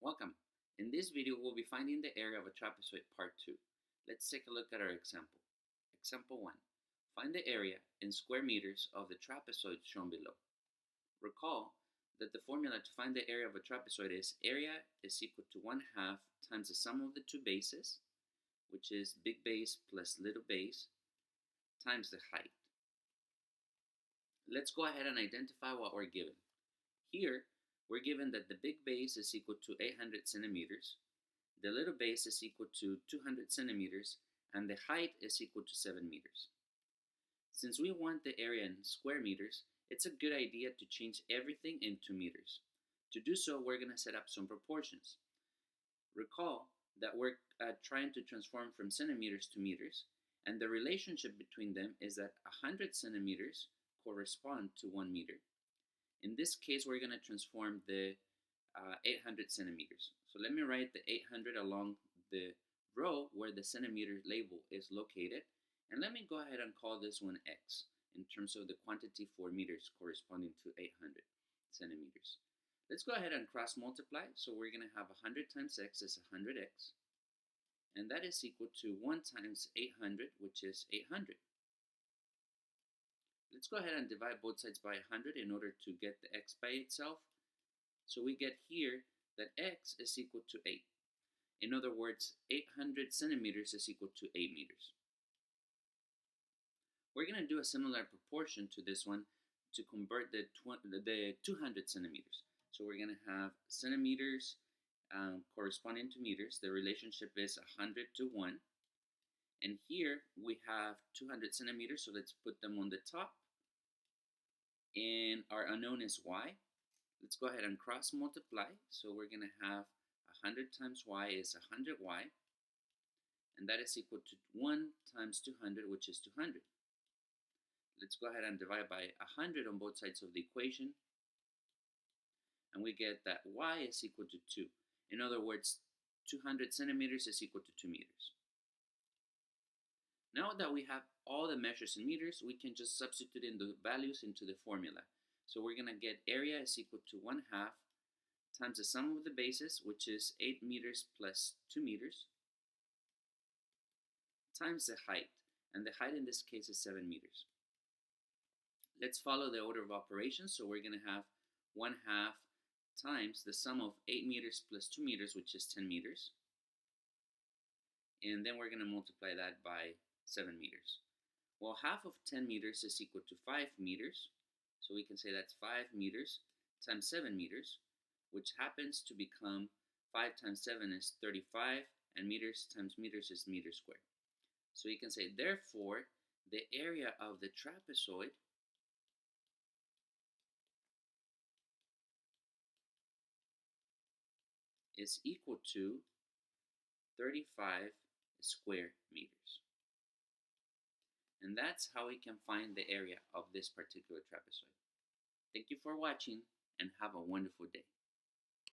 Welcome. In this video, we'll be finding the area of a trapezoid part 2. Let's take a look at our example. Example 1. Find the area in square meters of the trapezoid shown below. Recall that the formula to find the area of a trapezoid is area is equal to 1/2 times the sum of the two bases, which is big base plus little base, times the height. Let's go ahead and identify what we're given. Here, we're given that the big base is equal to 800 centimeters, the little base is equal to 200 centimeters, and the height is equal to 7 meters. Since we want the area in square meters, it's a good idea to change everything into meters. To do so, we're going to set up some proportions. Recall that we're trying to transform from centimeters to meters, and the relationship between them is that 100 centimeters correspond to 1 meter. In this case, we're going to transform the 800 centimeters. So let me write the 800 along the row where the centimeter label is located. And let me go ahead and call this one x in terms of the quantity for meters corresponding to 800 centimeters. Let's go ahead and cross multiply. So we're going to have 100 times x is 100x. And that is equal to 1 times 800, which is 800. Let's go ahead and divide both sides by 100 in order to get the x by itself. So we get here that x is equal to 8. In other words, 800 centimeters is equal to 8 meters. We're going to do a similar proportion to this one to convert the 200 centimeters. So we're going to have centimeters corresponding to meters. The relationship is 100 to 1. And here we have 200 centimeters, so let's put them on the top. And our unknown is y. Let's go ahead and cross multiply. So we're going to have 100 times y is 100y. And that is equal to 1 times 200, which is 200. Let's go ahead and divide by 100 on both sides of the equation. And we get that y is equal to 2. In other words, 200 centimeters is equal to 2 meters. Now that we have all the measures in meters, we can just substitute in the values into the formula. So we're going to get area is equal to 1/2 times the sum of the bases, which is 8 meters plus 2 meters, times the height. And the height in this case is 7 meters. Let's follow the order of operations. So we're going to have 1/2 times the sum of 8 meters plus 2 meters, which is 10 meters. And then we're going to multiply that by 7 meters. Well, half of 10 meters is equal to 5 meters. So we can say that's 5 meters times 7 meters, which happens to become 5 times 7 is 35, and meters times meters is meters squared. So you can say, therefore, the area of the trapezoid is equal to 35 square meters. And that's how we can find the area of this particular trapezoid. Thank you for watching and have a wonderful day.